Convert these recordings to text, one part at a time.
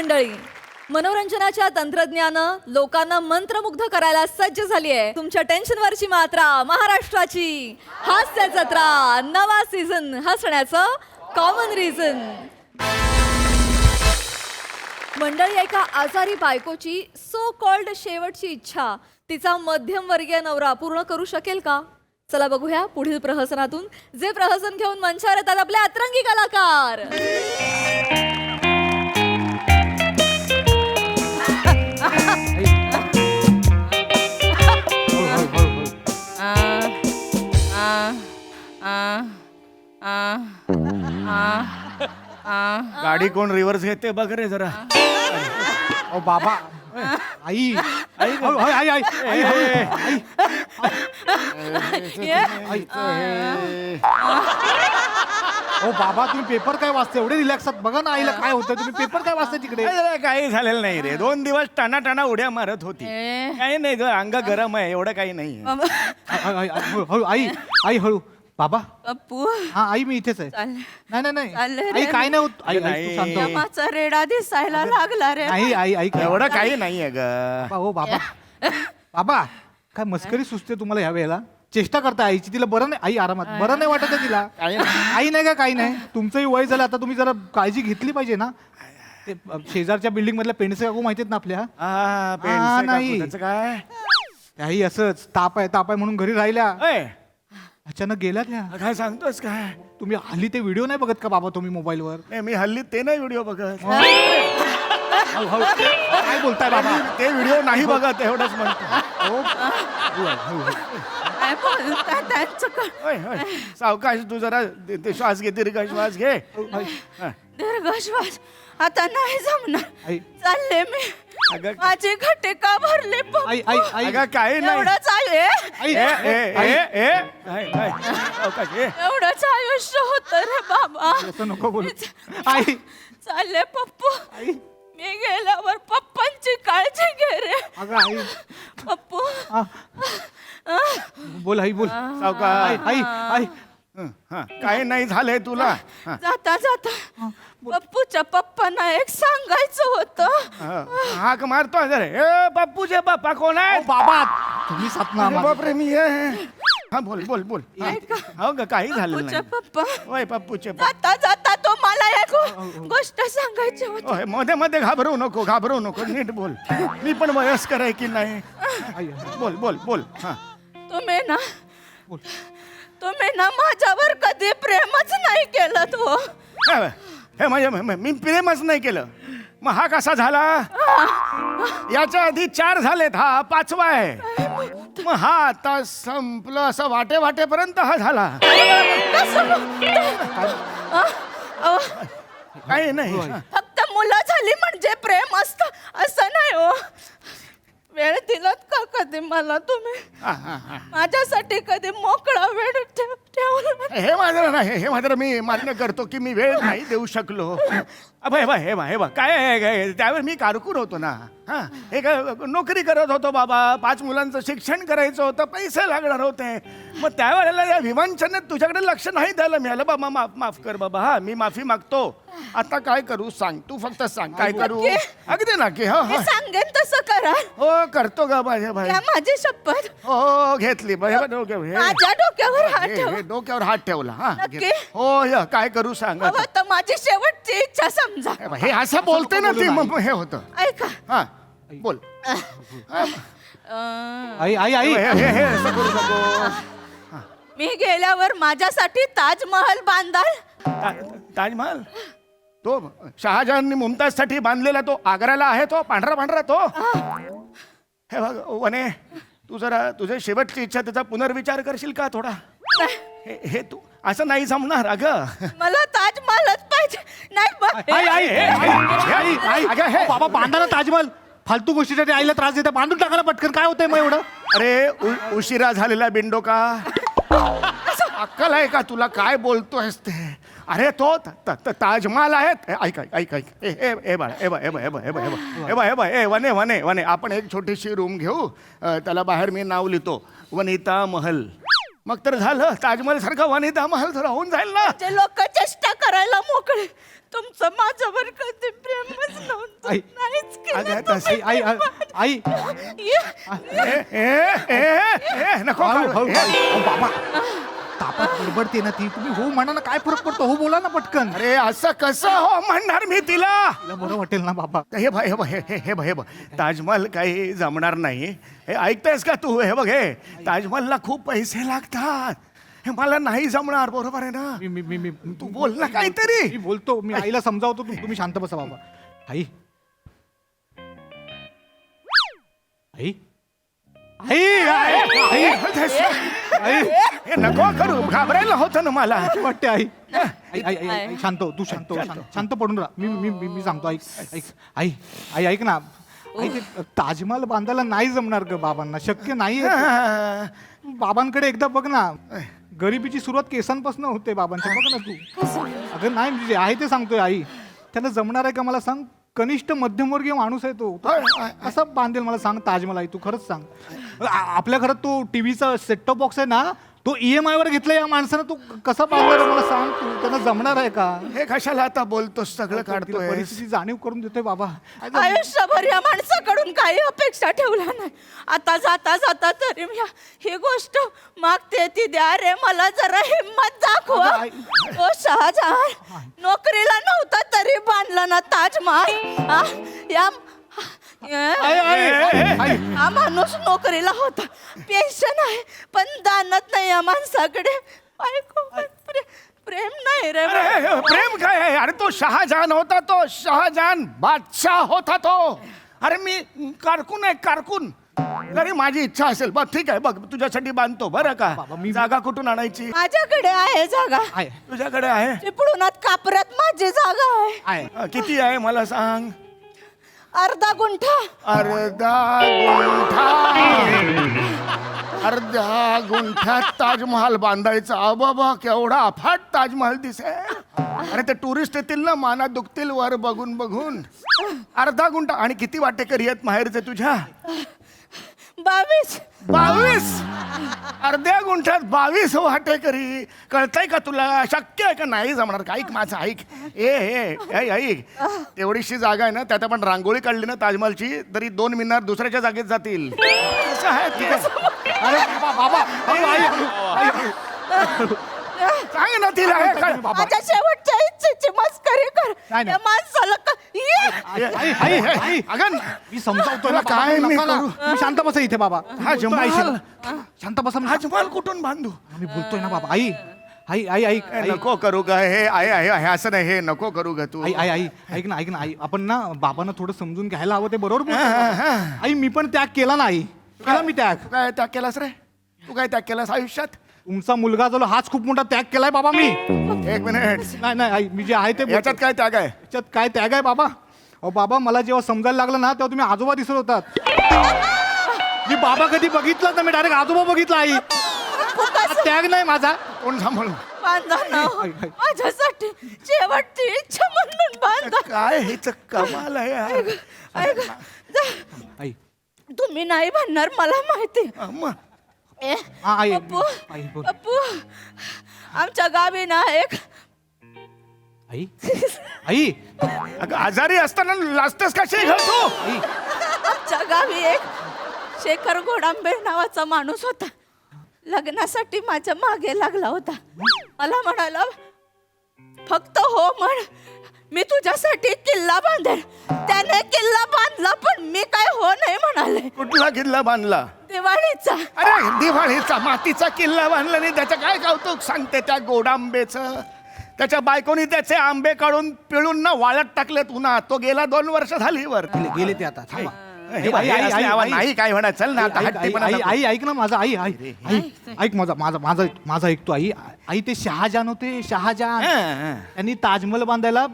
मंडळी, मनोरंजनाच्या तंत्रज्ञानं लोकांना मंत्रमुग्ध करायला सज्ज झाली आहे. तुमच्या टेन्शनवरची मात्रा महाराष्ट्राची हास्य जत्रा नवा सीझन हसण्याचं कॉमन रिझन. मंडळी, एका आजारी बायकोची सो कॉल्ड शेवटची इच्छा तिचा मध्यमवर्गीय नवरा पूर्ण करू शकेल का? चला बघूया पुढील प्रहसनातून, जे प्रहसन घेऊन मंचावर येतात आपले अतरंगी कलाकार. गाडी कोण रिव्हर्स घेते बघ रे जरा. ओ बाबा, आई आई आई आई ओ बाबा, तुम्ही पेपर काय वाचता? एवढे रिलॅक्सात बघा ना आईला काय होतं. तुम्ही पेपर काय वाचता तिकडे? काही झालेलं नाही रे. 2 दिवस टाना उड्या मारत होती. काही नाही ग, अंग गरम आहे, एवढं काही नाही. हळू आई आई हळू. बाबा, पप्पू, हा आई मी इथेच आहे. नाही नाही नाही आई काय नाही होत. आई आई, तू शांत हो. यमाचा रेडा दिसायला लागला रे. आई आई आई एवढं काही नाहीये ग. हो बाबा. बाबा, काय मस्करी सुचते तुम्हाला ह्या वेळेला? चेष्टा करता आईची. तिला बरं नाही, आई आरामात, बरं नाही वाटत आहे तिला? आई नाही का? काही नाही. तुमचंही वय झालं आता, तुम्ही जरा काळजी घेतली पाहिजे ना. ते शेजारच्या बिल्डिंग मधल्या पेंडसे काकू माहितीत ना आपल्या? नाही काय आई असंच ताप आहे म्हणून घरी राहिल्या, अय, अचानक गेल्या त्या. काय सांगतोस काय? तुम्ही हल्ली ते व्हिडिओ नाही बघत का बाबा तुम्ही मोबाईलवर? नाही, मी हल्ली ते नाही व्हिडिओ बघत. काय बोलताय बाबा? ते व्हिडिओ नाही बघत, एवढंच म्हणतो. काय बोलता त्यांचं होय, होय. सावकाश तू जरा ते श्वास घे, दीर्घ श्वास घे. हा. दीर्घ श्वास आता नाही जमणार. आई चालले मी. अगं, माझे घटे का भरले आई आई आई अगं, काही नाही. एवढंच आहे. आई सावकाश, ए. एवढंच आयुष्य होत रे बाबा. असं नको बोलू. आई चालले पप्पू. आई मी गेल्यावर पप्पांची काळजी घे रे. अगं आई पप्पू, बोल आई बोल. सावकाश. आई आई काही नाही झालंय तुला. हा. जाता जाता पप्पूच्या पप्पांना एक सांगायचं होतं. हाक मारतो जरा. ए बाप्पूचे बाप्पा कोण आहे? बाबा, तुम्ही सपना अरे बापरे, मी आहे. हा, बोल बोल बोल. हा. ऐका. हो ग, काही झालं पप्पूच्या नाही. पप्पा, होय, पप्पूचे पप्पा. जाता जाता तो मला एक गोष्ट सांगायची होती. होय, मध्ये मध्ये घाबरू नको, नीट बोल. मी पण वयस्कर आहे की नाही? बोल बोल बोल. हा. तुम्ही ना माझ्यावर कधी प्रेमच नाही केलं तो. हे म्हणजे मी प्रेमच नाही केलं. मग हा कसा झाला? याच्या आधी 4 झालेत, हा 5वा आहे. मग हा आता संपलं असं वाटेपर्यंत हा झाला. काही नाही. फक्त मुलं झाली म्हणजे प्रेम असतं असं नाही हो. वेळ दिलात का कधी मला तुम्ही? माझ्यासाठी कधी मोकळा वेळ ठेवला? हे मात्र मी मान्य करतो की मी वेळ नाही देऊ शकलो. हे बा काय आहे, त्यावेळी मी कारकून होतो ना. हा, हे काय नोकरी करत होतो बाबा. 5 मुलांचं शिक्षण करायचं होतं, पैसे लागणार होते. मग त्यावेळेला या विमानचनेत तुझ्याकडे लक्ष नाही द्यायला मिळालं. बाबा माफ कर बाबा. हा, मी माफी मागतो. आता काय करू सांग, तू फक्त सांग काय करू. अगदी ना की? मी सांगेन तसं करा. हो, करतो गा माझ्या भाई. या माझी शपथ. हो, घेतली. माझ्या डोक्यावर हात ठेवा. डोक्यावर हात ठेवला. हा, नक्की? हो, काय करू सांग. हवं तर माझी शेवटची इच्छा समजा. हे असं बोलते ना ती, मग हे होतं. ऐका. हा, बोल. आई आई आई हे असं करू नको. मी गेल्यावर माझ्यासाठी ताजमहल बांधाल? ताजमहल तो शहाजहाननी मुमताजसाठी बांधलेला, तो आग्र्याला आहे, तो पांढरा तो. हे बघ वने, तू जरा तुझे शेवटची इच्छा त्याचा पुनर्विचार करशील का थोडा? हे तू असं नाही जमणार अगं. मला ताजमहलच पाहिजे. नाही आई आई आई आई अगं, हे बाबा, बांधा ना ताजमहल. फालतू गोष्टीसाठी आईला त्रास देता. बांधून टाकायला पटकन. काय होतंय मग एवढं? अरे उशिरा झालेला बिंडो का? अक्कल आहे का तुला? काय बोलतोयस ते? अरे तो ताजमहल आहेत. ऐक ए बाळा, ए वने, आपण एक छोटीशी रूम घेऊ. त्याला बाहेर मी नाव लिहितो, वनिता महल. मग तर झालं, ताजमहल सारखा वनिता महल तर होऊन जाईल ना. लोक चेष्टा करायला मोकळे. तुमचं माझ्यावर कधी प्रेमच नव्हतं. आई. नाहीच केलं अगं, तुम्ही. आई आई आई नको हळू, करू. हळू, हळू. बाबा तापात गडबडते ना ती, तुम्ही हो म्हणा ना, काय फरक पडतो, हो बोला ना पटकन. अरे असं कसं हो म्हणणार मी तिला. तिला बरं वाटेल ना बाबा. हे बघ हे बघ हे बघ ताजमहल काही जमणार नाही. हे ऐकतेस का तू? हे बघ हे ताजमहलला खूप पैसे लागतात. हे मला नाही जमणार. बरोबर आहे ना? मी मी मी मी तू बोल ना काहीतरी. मी बोलतो, मी आईला समजावतो, तुम्ही शांत बसा बाबा. आई आई आई आई आई हे नको करू. घाबरायला होतं ना मला. वाटते आई. आई आई आई आई शांत हो, तू शांत हो, शांत पडून राहा. मी मी मी मी सांगतो. ऐक ऐक आई आई ऐक ना. आई ते ताजमहल बांधायला नाही जमणार ग बाबांना, शक्य नाही. बाबांकडे एकदा बघ ना. गरिबीची सुरुवात केसांपासून होते बाबांच्या. बघ ना तू. अगं नाही म्हणजे आहे ते सांगतोय आई. त्याला जमणार आहे का मला सांग. कनिष्ठ मध्यमवर्गीय माणूस आहे तो. कसं बांधेल मला सांग ताजमहल. आई तू खरंच सांग. आपल्या घरात तो टीव्हीचा सेटटॉप बॉक्स आहे ना, तो EMI वर घेतला या माणसानं. तू कसा बांधणार मला सांग. तू त्यांना जमणार आहे का? हे कशाला आता बोलतोस? सगळं तिला काढतोय. परिस्थिती जाणीव करून देतोय बाबा. आयुष्यभर या माणसाकडून काही अपेक्षा ठेवल्या नाही. आता जाता जाता तरी ही गोष्ट मागते ती द्या रे. मला जरा हिंमत दाखवा. ओ शहाजहान, नोकरीला नव्हता तरी बांधला ना ताजमहल. हा? या हा माणूस नोकरीला होता, पेन्शन आहे, पण दानत नाही या माणसाकडे. बायको प्रेम नाही रे. अरे प्रेम काय आहे? अरे तो शहाजहान होता. तो शहाजहान बादशाह होता तो. अरे मी कारकून आहे, कारकून. अरे माझी इच्छा असेल बघ, ठीक आहे बघ, तुझ्यासाठी बांधतो बरं का. बाबा, मी- जागा कुठून आणायची? माझ्याकडे आहे जागा. आहे तुझ्याकडे आहे? चिपळुणात कापरात माझी जागा आहे. आहे. किती आहे मला सांग. अर्धा गुंठा. अर्ध्या गुंठ्यात ताजमहाल बांधायचा. बाबा केवढा अफाट ताजमहाल दिसेल. अरे ते टुरिस्ट येतील ना, माना दुखतील वर बघून बघून. अर्धा गुंठा. आणि किती वाटेकरी आहेत माहेरचे तुझ्या? 22. 22. अर्ध्या गुंठ्यात 22 वाटेकरी. कळतंय का तुला? शक्य आहे का? नाही जमणार. ऐक माझं ऐक. ऐक तेवढीशी जागा आहे ना, त्यात आपण रांगोळी काढली ना ताजमहलची, तरी 2 मिनार दुसऱ्याच्या जागेत जातील. असं आहे ते. अरे बाबा बाबा हळू, आई, हळू, आई, हळू. सांग ना तिला. हे काय? माझ्या शेवटच्या इच्छेची मस्करी कर. नाही, नाही. या माणसाला आई, आई, आई, आई. अगं मी समजावतोय ना तुला काय बाबा, मी नका ना. करू? तुम्ही शांत बसा इथे बाबा. ताजमहाल. शांत बसा. ताजमहाल कुठून बांधू? मी बोलतोय ना बाबा. आई आई आई आई हे नको करू का? हे आहे असं नाही. हे नको करू का तू? आई आई आई ऐक ना, ऐक ना आई. आपण ना बाबांना थोडं समजून घ्यायला हवं. ते बरोबर बोलतोय. आई मी पण त्याग केला ना. आई केला मी त्याग. तू काय त्याग केलास रे? तू काय त्याग केलास आयुष्यात? तुमचा मुलगा जो हाच खूप मोठा त्याग केलाय बाबा मी. 1 मिनिट. नाही नाही आई, मी जे आहे ते याच्यात काय त्याग आहे? याच्यात काय त्याग आहे बाबा? अहो बाबा, मला जेव्हा समजायला लागलं ना, तेव्हा तुम्ही आजोबा दिसत होतात. मी बाबा कधी बघितलं तर मी डायरेक्ट आजोबा बघितला. आई हा त्याग नाही माझा. कोण सांभाळू? बांधा ना. आई, आई. माझ्यासाठी शेवटची इच्छा म्हणून बांधा. काय हेच कमाल आहे यार. ऐक, जा. आई तुम्ही नाही म्हणणार मला माहिती. अम्मा. ए, हा, आई. पप्पू, आई, बोल. पप्पू, आमच्या गावी ना एक आई आई अगं आजारी असताना लाजतेस कशी घाल तू? आई आमच्या गावी एक शेखर घोडांबे नावाचा माणूस होता. लग्नासाठी माझ्या मागे लागला होता. मला म्हणाला, फक्त हो म्हण, मी तुझ्यासाठी किल्ला बांधेल. त्याने किल्ला बांधला, पण मी काय हो नाही म्हणाले. कुठला किल्ला बांधला? दिवाळीचा. अरे दिवाळीचा मातीचा किल्ला बांधला नाही. त्याचं काय कौतुक सांगते त्या गोडांबेचं? त्याच्या बायकोनी त्याचे आंबे काढून पिळून ना वाळत टाकलेत उन्हात. तो गेला 2 वर्ष झाली वर. गेले ते आता. थांबा. हे बघ, हे असले आवाज नाही काय म्हणा. चल ना आता हट्टीपणा नको. आई ऐक ना माझा. आई आई आई ऐक माझा माझा माझा माझा ऐकतो. आई आई ते शहाजहान होते. शहाजहान त्यांनी ताजमहल बांधायला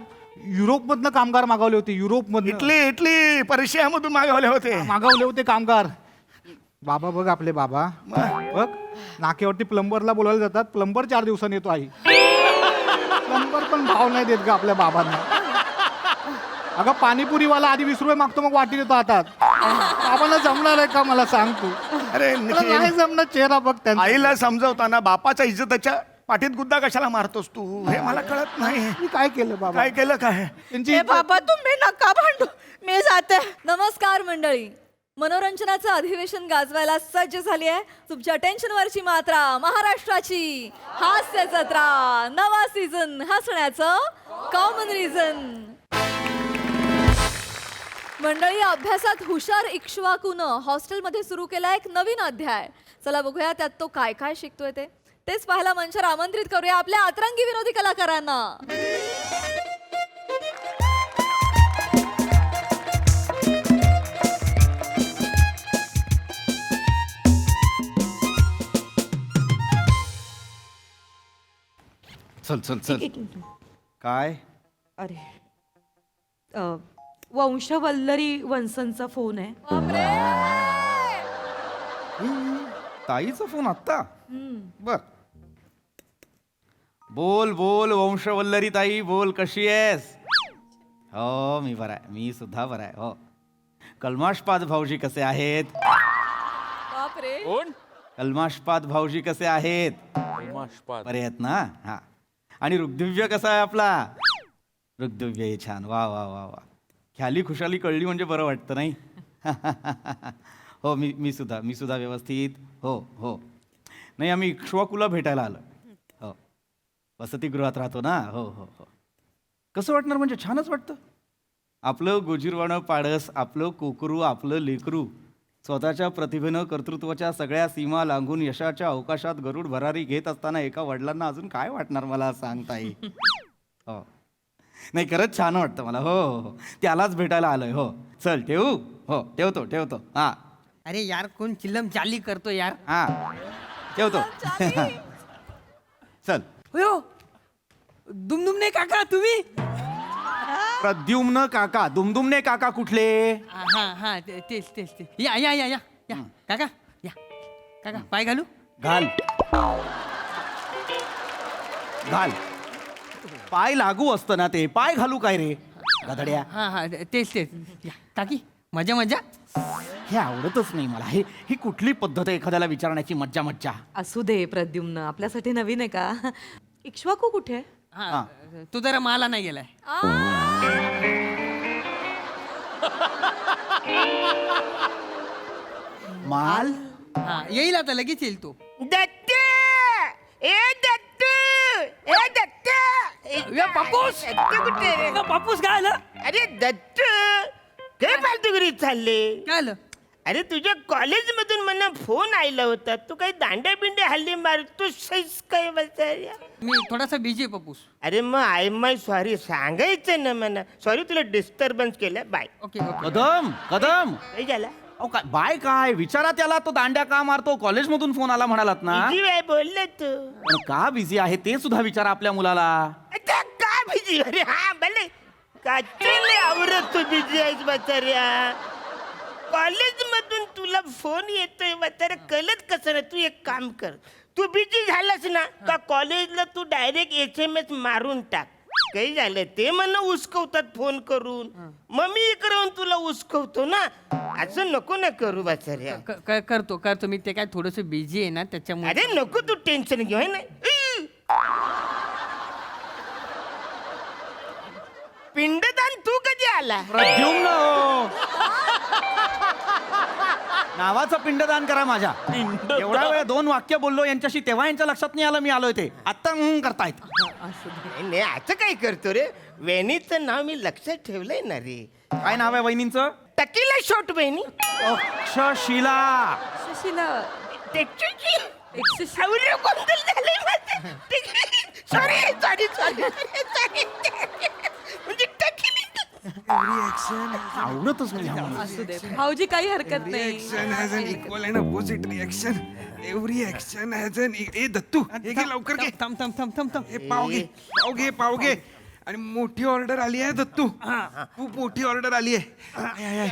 युरोप मधनं कामगार मागवले होते. युरोप मधनं इटली पर्शियामधून मागवले होते. मागवले होते कामगार. बाबा बघ आपले बाबा बघ नाक्यावरती प्लंबरला बोलायला जातात. प्लंबर 4 दिवसांनी येतो. आई प्लंबर पण भाव नाही देत का आपल्या बाबांना. अगं पाणीपुरीवाला आधी 20 रुपये मागतो, मग वाटी देतो हातात. बाबांना जमणार आहे का मला सांग तू? अरे मला नाही जमणार. चेहरा बघ त्यांचा. आईला समजवताना बापाच्या इज्जतीच्या पाठीत गुद्दा कशाला मारतोस तू हे मला कळत नाही. मी काय केलं बाबा? काय केलं काय? त्यांची ए बाबा तुम्ही नका भांडू, मी जाते. नमस्कार मंडळी, मनोरंजनाचं अधिवेशन गाजवायला सज्ज झाली आहे तुमच्या टेन्शनवरची मात्रा महाराष्ट्राची हास्य जत्रा, नवा सीझन हसण्याचं कॉमन रिझन. मंडळी, अभ्यासात हुशार इक्ष्वाकूनं हॉस्टेलमध्ये सुरू केला एक नवीन अध्याय. चला बघूया त्यात तो काय काय शिकतोय तेच पाहायला मंचावर आमंत्रित करूया आपल्या अतरंगी विनोदी कलाकारांना. चल चल चल. काय अरे वंशवल्लरी वंसनचा फोन आहे. ताईचा फोन आत्ता बर. बोल बोल वंशवल्लरी ताई बोल, कशी आहेस? हो मी बरा आहे, मी सुद्धा बरा आहे. हो कलमाशपाद भाऊजी कसे आहेत? बापरे, कलमाशपाद भाऊजी कसे आहेत? बरे आहेत ना? हा. आणि ऋग्दिव्य कसा आहे आपला? ऋग्दिव्य हे छान, वा वा वा वा. ख्याली खुशाली कळली म्हणजे बरं वाटतं नाही? हो मी सुद्धा व्यवस्थित. हो हो नाही, आम्ही इक्ष्वाकूला भेटायला आलो. हो वसतिगृहात राहतो ना. हो हो हो. कसं वाटणार म्हणजे छानच वाटतं. आपलं गोजीरवाणं पाडस, आपलं कोकरू, आपलं लेकरू स्वतःच्या प्रतिभेनं कर्तृत्वाच्या सगळ्या सीमा लांघून यशाच्या अवकाशात गरुड भरारी घेत असताना एका वडिलांना अजून काय वाटणार मला सांगता येईल. हो नाही खरंच छान वाटतं मला. हो हो हो त्यालाच भेटायला आलोय. हो चल ठेवू? हो ठेवतो. हा अरे यार कोण चिल्लम चाली करतो यार. हा ठेवतो. चल. हो दुमदुमने काका तुम्ही? प्रद्युम्न काका. दुमदुमने काका कुठले? हा तेच या या या या या काका या काका पाय घालू. घाल घाल. पाय लागू असतं ना ते, पाय घालू काय रे गधड्या? हा तेच या काकी मजा मजा. हे आवडतच नाही मला. ही कुठली पद्धत आहे एखाद्याला विचारण्याची? मज्जा. असू दे प्रद्युम्न, आपल्यासाठी नवीन आहे का? इक्ष्वाकू कुठे आहे? हा तू जरा मला नाही गेलाय. माल. हा येईल आता लगेच येईल तो. दत्त ए दत्त ए दत्त पापूस कुठे रे? पापूस काय आलं? अरे दत्त काय फालतूगिरी चालले? काय आलं? अरे तुझ्या कॉलेज मधून मला फोन आयला होता. तू काही दांड्या बिंड्या हल्ली मारतोस काय बसाया? मी थोडासा बिझी आहे पापूस. अरे मग आय माय सॉरी सांगायचं ना मला. सॉरी तुला डिस्टर्बन्स केलं. बाय. ओके कदम काय झालं? अहो काय बाय काय विचारा त्याला. तो दांड्या का मारतो? कॉलेजमधून फोन आला म्हणालात ना. बिझी आहे बोलले तू. पण का बिझी आहे ते सुद्धा विचारा आपल्या मुलाला. अच्छा का बिझी? अरे हा भले का चले आवरत तू बिझी आहेस बचाऱ्या. कॉलेज मधून तुला फोन येतोय म्हातारा, कळत कसं ना. तू एक काम कर, तू बिझी झालास ना का कॉलेजला तू डायरेक्ट SMS मारून टाक. काही झालं ते मला उचकवतात फोन करून, मग मी इकडून तुला उचकवतो ना. असं नको ना करू बचाऱ्या. करतो मी. ते काय थोडस बिझी आहे ना त्याच्यामुळे. अरे नको तू टेन्शन घेऊ ना. पिंडदान तू कधी आला? प्रद्युम्न नावाचं पिंडदान करा माझ्या. एवढा वेळ 2 वाक्य बोललो यांच्याशी, तेव्हा यांच्या लक्षात नाही आलं मी आलोय ते. आत्ता करतायत. नाही असं काय करतो रे? वेणीचं नाव मी लक्षात ठेवलंय ना रे. काय नाव आहे वहिनींचं? टकीला शॉट वेणी. अक्षशिला. सुशीला. सॉरी म्हणजे टकीली. आवडतच नाही आम्हाला. असू दे भाऊजी, काही हरकत नाही. Action has an equal and opposite reaction. Every action has an ए दत्तू हे घे लवकर घे. थांब. हे पाव घे. आणि मोठी ऑर्डर आली आहे दत्तू. खूप मोठी ऑर्डर आली आहे. आय.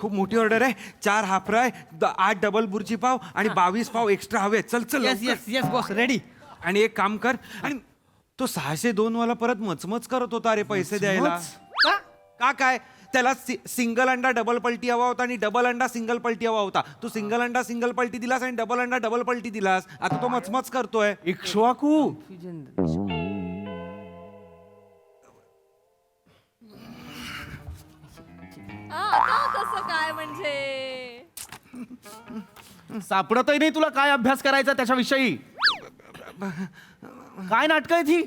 खूप मोठी ऑर्डर आहे. 4 हाफ फ्राय, 8 डबल बुर्जी पाव आणि 22 पाव एक्स्ट्रा हवे. चल येस बॉस रेडी. आणि एक काम कर, आणि तो 602 वाला परत मचमच करत होता रे पैसे द्यायला. का काय त्याला सिंगल अंडा डबल पलटी हवा होता आणि डबल अंडा सिंगल पलटी हवा होता. तू सिंगल अंडा सिंगल पलटी दिलास आणि डबल अंडा डबल पलटी दिलास. आता तो मचमच करतोय. इक्ष्वाकू आता कसं काय म्हणजे सापडतही नाही तुला काय अभ्यास करायचा त्याच्याविषयी. काय नाटक आहे ती?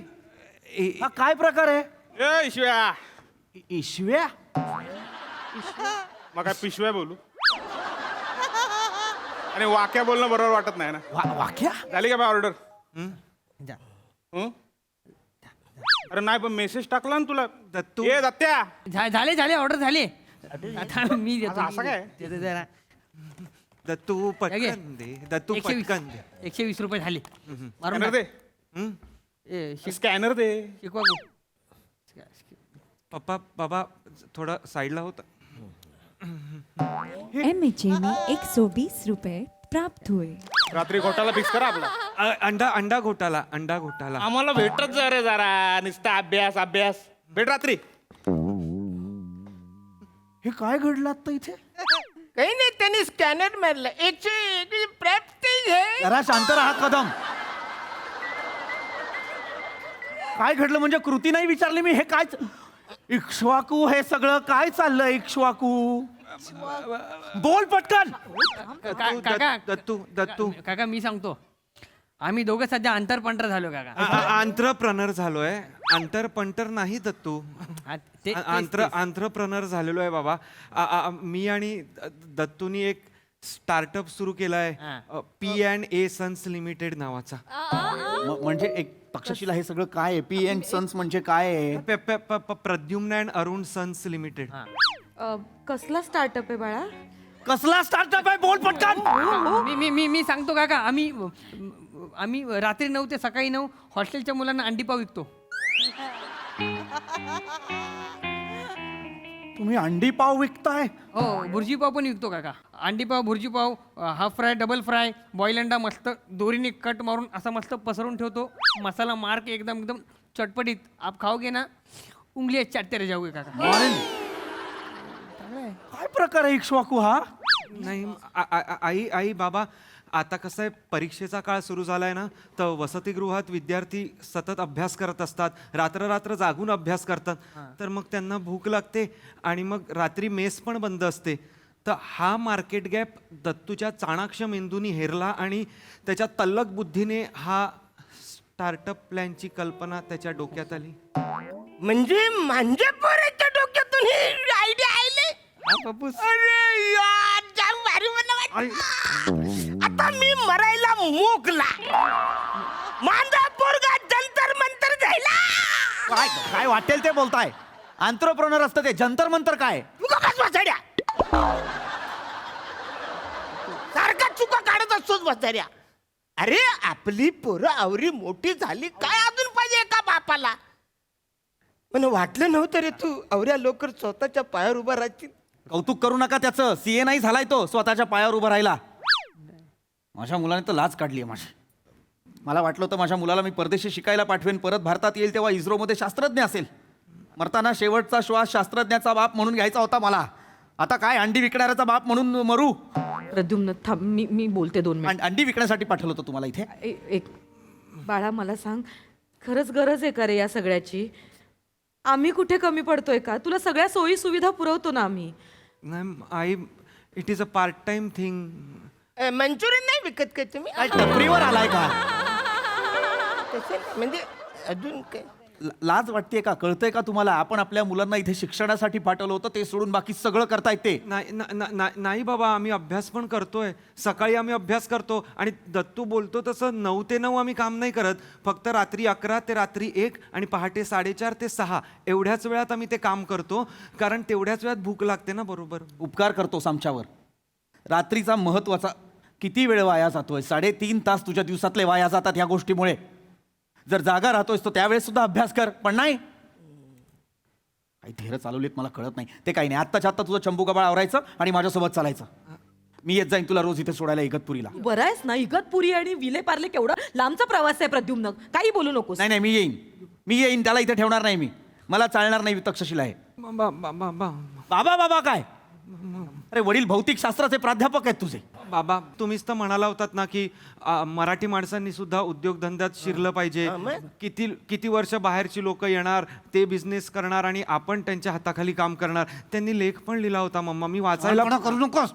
हा काय प्रकार आहे? ए ईश्व्या, ईश्व्या मग काय पिशव्या बोलू आणि वाक्या बोलणं बरोबर वाटत नाही ना. वाक्या झाली का बा ऑर्डर? जा. अरे नाही पण मेसेज टाकला ना तुला. दत्तू. ए दत्त्या, झाले ऑर्डर झाले. आता मी देतो. असं काय? देतो जरा. दत्तू हे घे. पटकन दे. दत्तू 120 पटकन दे. 120 रुपये झाले. मारून स्कॅनर दे, हं? स्कॅनर दे. शिकवा पप्पा बाबा थोडा साईडला होता. MHA में 120 रुपए प्राप्त हुए. रात्री घोटाला फिक्स करा आपला. अंडा घोटाला. अंडा घोटाला. आम्हाला भेटत जा रे जरा. नुसता अभ्यास अभ्यास. भेट रात्री. हे काय घडलं आता इथे? काही नाही, त्यांनी स्कॅनर मारला. 121 प्राप्ती आहे. जरा शांत राहा कदम. काय घडलं म्हणजे कृती नाही विचारली मी. हे काय इक्ष्वाकू हे सगळं काय चाललंय? इक्ष्वाकू बोल पटकन. काका दत्तू काका मी सांगतो. आम्ही दोघं सध्या अंतरपंटर झालो काका. आंत्रप्रनर झालोय. आंतरपंटर नाही दत्तू. तेच. आंत्रप्रनर झालेलो आहे बाबा. मी आणि दत्तूनी एक स्टार्टअप सुरू केलाय. P&A सन्स लिमिटेड नावाचा. म्हणजे एक तक्षशिला हे सगळं काय आहे? पी एंड सन्स म्हणजे काय आहे? Pradyumna and Arun sons limited. कसला स्टार्टअप आहे बाळा? कसला स्टार्टअप आहे? बोल पटकन. मी सांगतो काका. आम्ही रात्री 9 ते सकाळी 9 हॉस्टेलच्या मुलांना अंडीपाव विकतो. तुम्ही अंडी पाव विकताय? हो, भुर्जी पाव पण विकतो काका. अंडी पाव, भुर्जी पाव, half fry, double fry, boil अंडा मस्त दोरीने कट मारून असा मस्त पसरून ठेवतो. मसाला मार्क एकदम एकदम चटपटीत. आप खाओगे ना उंगली चाटते रह जाओगे काका. काय प्रकार आहे इक्ष्वाकू हा? नाही आई बाबा, आता कसं आहे, परीक्षेचा काळ सुरू झालाय ना, तर वसतिगृहात विद्यार्थी सतत अभ्यास करत असतात. रात्र जागून अभ्यास करतात. तर मग त्यांना भूक लागते आणि मग रात्री मेस पण बंद असते. तर हा मार्केट गॅप दत्तूच्या चाणाक्ष मेंदूनी हेरला आणि त्याच्या तल्लक बुद्धीने हा स्टार्टअप प्लॅनची कल्पना त्याच्या डोक्यात आली. म्हणजे माझ्या पोराच्या डोक्यातून ही आयडिया आली. अरे यार, जाम भारी मला वाटलं. आता मी मरायला मोकला. माझा पोरगा जंतर मंतर जायला. काय काय वाटेल ते बोलताय? आंतरप्रोनर असतं ते. जंतर मंतर काय? तुका बस बसाड्या. सारखा चुका काढत असतोच बसाड्या. अरे आपली पोरं आवरी मोठी झाली, काय अजून पाहिजे एका बापाला? पण वाटलं नव्हतं रे तू आवऱ्या लवकर स्वतःच्या पायावर उभा राहशील. कौतुक करू नका त्याचं. सीए नाही झालाय तो स्वतःच्या पायावर उभा राहिला. माझ्या मुलाने तर लाज काढली आहे माझी. मला वाटलं होतं माझ्या मुलाला मी परदेशी शिकायला पाठवेन, परत भारतात येईल तेव्हा इस्रोमध्ये शास्त्रज्ञ असेल. मरताना शेवटचा श्वास शास्त्रज्ञाचा बाप म्हणून घ्यायचा होता मला. आता काय अंडी विकणाऱ्याचा बाप म्हणून मरू? प्रद्युम्न थांब, मी बोलते 2 मिनिट. अंडी विकण्यासाठी पाठवलं होतं तुम्हाला इथे? एक बाळा मला सांग, खरंच गरज आहे का रे या सगळ्याची? आम्ही कुठे कमी पडतोय का? तुला सगळ्या सोयी सुविधा पुरवतो ना आम्ही. नाही आई, it is a part time thing. Manchurian नाही विकत काय तुम्ही? काय टपरीवर आलाय का? तसं नाही, म्हणजे अजून काय? लाज वाटतेय का? कळतंय का तुम्हाला? आपण आपल्या मुलांना इथे शिक्षणासाठी पाठवलं होतं, ते सोडून बाकी सगळं करतायत ते. नाही बाबा, आम्ही अभ्यास पण करतोय. सकाळी आम्ही अभ्यास करतो आणि दत्तू बोलतो तसं 9 ते 9 आम्ही काम नाही करत. फक्त रात्री 11 ते रात्री 1 आणि पहाटे 4:30 ते 6 एवढ्याच वेळात आम्ही ते काम करतो. कारण तेवढ्याच वेळात भूक लागते ना. बरोबर. उपकार करतोस आमच्यावर. रात्रीचा महत्वाचा किती वेळ वाया जातोय? 3.5 तास तुझ्या दिवसातले वाया जातात ह्या गोष्टीमुळे. जर जागा राहतोयस तर त्यावेळेस सुद्धा अभ्यास कर. पण नाही, काही धीर चालवलीत मला कळत नाही. ते काही नाही, आत्ताच्या आत्ता तुझं चंबू कबाळ आवरायचं आणि माझ्यासोबत चालायचं. मी येत जाईन तुला रोज इथे सोडायला इगतपुरीला. बरं आहेस ना? इगतपुरी आणि विले पार्ले केवढा लांबचा प्रवास आहे प्रद्युम्न. काही बोलू नकोस. नाही, मी येईन त्याला इथे ठेवणार नाही मी. मला चालणार नाही तक्षशिला आहे. बा- बा- बा- बा- बाबा बाबा काय? अरे वडील भौतिक शास्त्राचे प्राध्यापक आहेत तुझे. बाबा तुम्हीच तर म्हणाला होतात ना की मराठी माणसांनी सुद्धा उद्योगधंद्यात शिरलं पाहिजे. किती किती वर्ष बाहेरची लोक येणार, ते बिझनेस करणार आणि आपण त्यांच्या हाताखाली काम करणार. त्यांनी लेख पण लिहिला होता मम्मा, मी वाचायला करू नकोस.